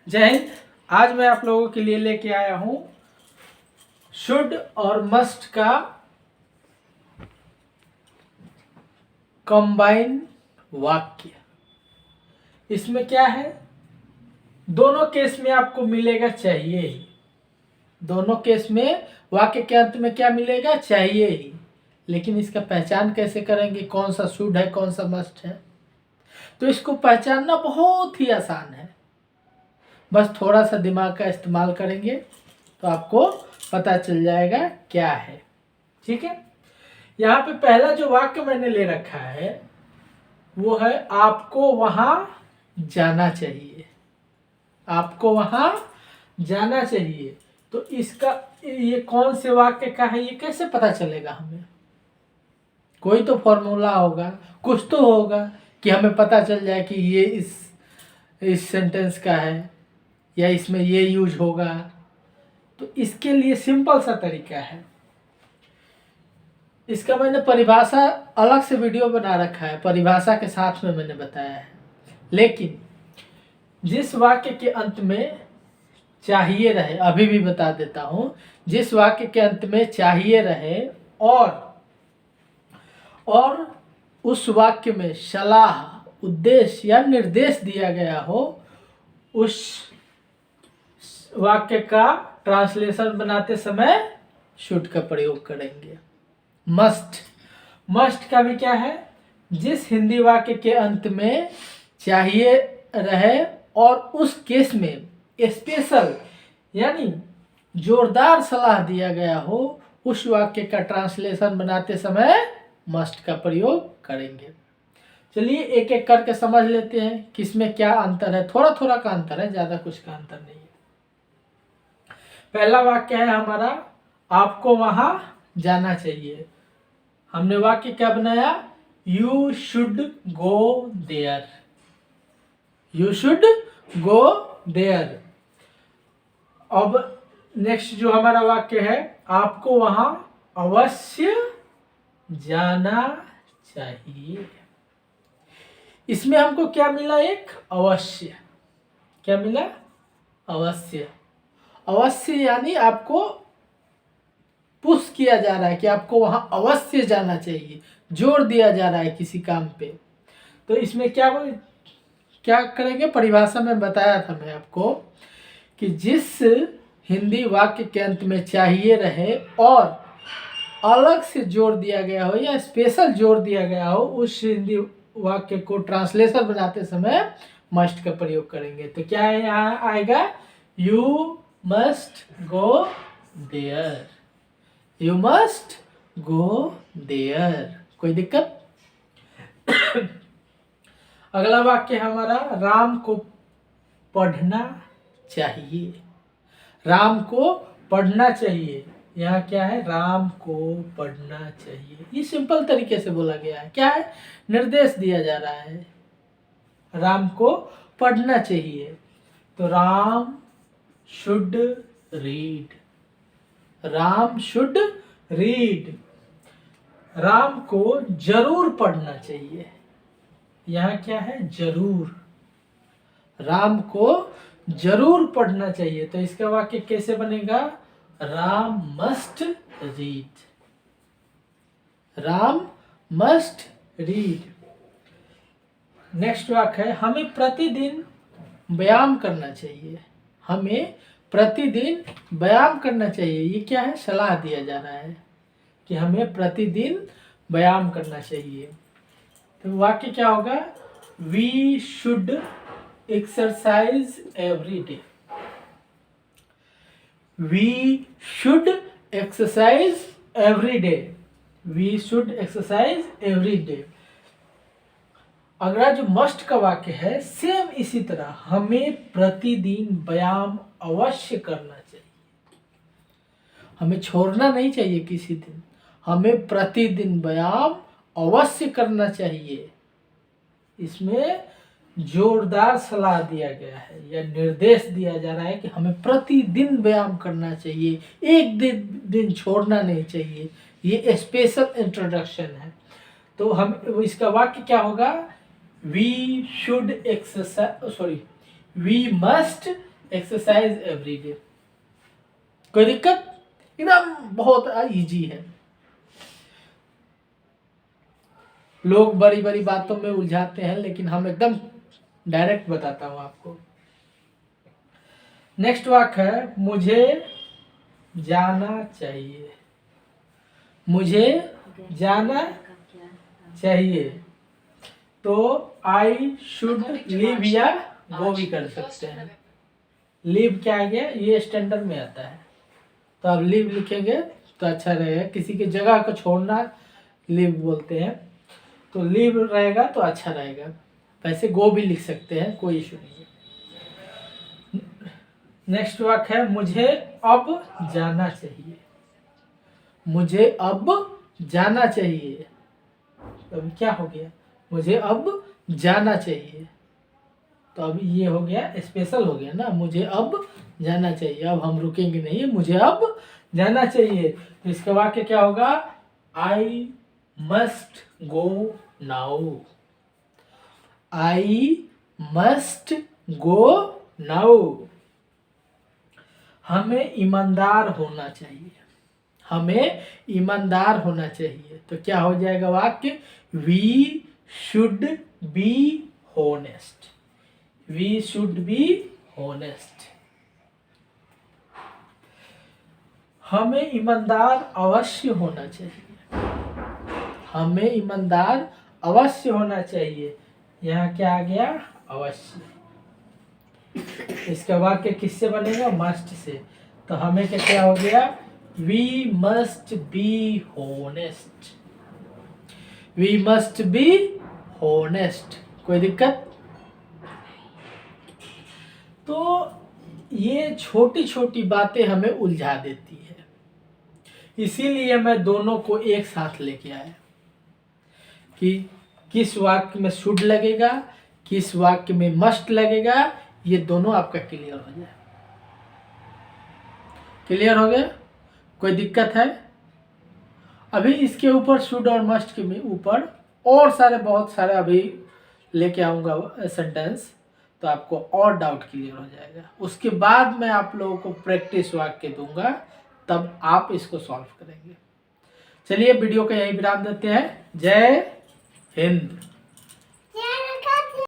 जय हिंद। आज मैं आप लोगों के लिए लेके आया हूं शुड और मस्ट का कंबाइन वाक्य। इसमें क्या है, दोनों केस में आपको मिलेगा चाहिए ही। दोनों केस में वाक्य के अंत में क्या मिलेगा, चाहिए ही। लेकिन इसका पहचान कैसे करेंगे, कौन सा शुड है कौन सा मस्ट है, तो इसको पहचानना बहुत ही आसान है। बस थोड़ा सा दिमाग का इस्तेमाल करेंगे तो आपको पता चल जाएगा क्या है। ठीक है, यहाँ पे पहला जो वाक्य मैंने ले रखा है वो है आपको वहां जाना चाहिए। आपको वहां जाना चाहिए। तो इसका ये कौन से वाक्य का है, ये कैसे पता चलेगा हमें? कोई तो फॉर्मूला होगा, कुछ तो होगा कि हमें पता चल जाए कि ये इस सेंटेंस का है या इसमें ये यूज होगा। तो इसके लिए सिंपल सा तरीका है। इसका मैंने परिभाषा अलग से वीडियो बना रखा है, परिभाषा के साथ में मैंने बताया है। लेकिन जिस वाक्य के अंत में चाहिए रहे, अभी भी बता देता हूं, जिस वाक्य के अंत में चाहिए रहे और उस वाक्य में सलाह, उद्देश्य या निर्देश दिया गया हो, उस वाक्य का ट्रांसलेशन बनाते समय शुड का प्रयोग करेंगे। मस्ट का भी क्या है, जिस हिंदी वाक्य के अंत में चाहिए रहे और उस केस में स्पेशल यानी जोरदार सलाह दिया गया हो, उस वाक्य का ट्रांसलेशन बनाते समय मस्ट का प्रयोग करेंगे। चलिए एक एक करके समझ लेते हैं किसमें क्या अंतर है। थोड़ा थोड़ा का अंतर है, ज्यादा कुछ का अंतर नहीं है। पहला वाक्य है हमारा आपको वहां जाना चाहिए। हमने वाक्य क्या बनाया, you should go there. You should go there. अब नेक्स्ट जो हमारा वाक्य है, आपको वहां अवश्य जाना चाहिए। इसमें हमको क्या मिला, एक अवश्य। क्या मिला, अवश्य। अवश्य यानी आपको पुश किया जा रहा है कि आपको वहां अवश्य जाना चाहिए, जोर दिया जा रहा है किसी काम पे। तो इसमें क्या करेंगे, परिभाषा में बताया था मैं आपको कि जिस हिंदी वाक्य के अंत में चाहिए रहे और अलग से जोर दिया गया हो या स्पेशल जोर दिया गया हो, उस हिंदी वाक्य को ट्रांसलेशन बनाते समय मस्ट का प्रयोग करेंगे। तो क्या है, यहाँ आएगा you must go there. You must go there. कोई दिक्कत? अगला वाक्य हमारा राम को पढ़ना चाहिए। राम को पढ़ना चाहिए। यहाँ क्या है, राम को पढ़ना चाहिए। ये सिंपल तरीके से बोला गया है। क्या है, निर्देश दिया जा रहा है, राम को पढ़ना चाहिए। तो Ram should read. Ram should read. Ram को जरूर पढ़ना चाहिए। यहाँ क्या है, जरूर। राम को जरूर पढ़ना चाहिए। तो इसका वाक्य कैसे बनेगा, Ram must read. Ram must read. Next वाक्य है हमें प्रतिदिन व्यायाम करना चाहिए। हमें प्रतिदिन व्यायाम करना चाहिए। ये क्या है, सलाह दिया जा रहा है कि हमें प्रतिदिन व्यायाम करना चाहिए। तो वाक्य क्या होगा, we should exercise every day. We should exercise every day. We should exercise every day. अगला जो मस्ट का वाक्य है, सेम इसी तरह, हमें प्रतिदिन व्यायाम अवश्य करना चाहिए। हमें छोड़ना नहीं चाहिए किसी दिन, हमें प्रतिदिन व्यायाम अवश्य करना चाहिए। इसमें जोरदार सलाह दिया गया है या निर्देश दिया जा रहा है कि हमें प्रतिदिन व्यायाम करना चाहिए, एक दिन छोड़ना नहीं चाहिए। ये स्पेशल इंट्रोडक्शन है। तो हम इसका वाक्य क्या होगा, we should exercise we must exercise every day. कोई दिक्कत? एकदम बहुत इजी है। लोग बड़ी बड़ी बातों में उलझाते हैं, लेकिन हम एकदम डायरेक्ट बताता हूं आपको। नेक्स्ट वाक्य है मुझे जाना चाहिए। मुझे जाना चाहिए, तो आई शुड लीव या गो भी कर सकते हैं। लीव क्या आ गया? ये स्टैंडर्ड में आता है, तो आप लीव लिखेंगे तो अच्छा रहेगा। किसी की जगह को छोड़ना लीव बोलते हैं, तो लीव रहेगा तो अच्छा रहेगा। वैसे गो भी लिख सकते हैं, कोई इशू नहीं है। नेक्स्ट वाक्य है मुझे अब जाना चाहिए। मुझे अब जाना चाहिए, तो अभी क्या हो गया? मुझे अब जाना चाहिए, तो अभी ये हो गया स्पेशल हो गया ना, मुझे अब जाना चाहिए। अब हम रुकेंगे नहीं, मुझे अब जाना चाहिए। तो इसका वाक्य क्या होगा? I must go now. I must go now. हमें ईमानदार होना चाहिए। हमें ईमानदार होना चाहिए, तो क्या हो जाएगा वाक्य? We should be honest. We should be honest. हमें ईमानदार अवश्य होना चाहिए। हमें ईमानदार अवश्य होना चाहिए। यहाँ क्या आ गया? अवश्य। इसका वाक्य किससे बनेगा? Must say. तो हमें क्या हो गया? We must be honest. We must be honest. कोई दिक्कत? तो ये छोटी छोटी बातें हमें उलझा देती है, इसीलिए मैं दोनों को एक साथ लेके आया कि किस वाक्य में शुड लगेगा, किस वाक्य में मस्ट लगेगा, ये दोनों आपका क्लियर हो जाए। क्लियर हो गया? कोई दिक्कत है? अभी इसके ऊपर शुड और मस्ट के ऊपर और सारे बहुत सारे अभी लेके आऊँगा सेंटेंस, तो आपको और डाउट क्लियर हो जाएगा। उसके बाद मैं आप लोगों को प्रैक्टिस वाक्य दूंगा, तब आप इसको सॉल्व करेंगे। चलिए वीडियो को यहीं विराम देते हैं। जय हिंद।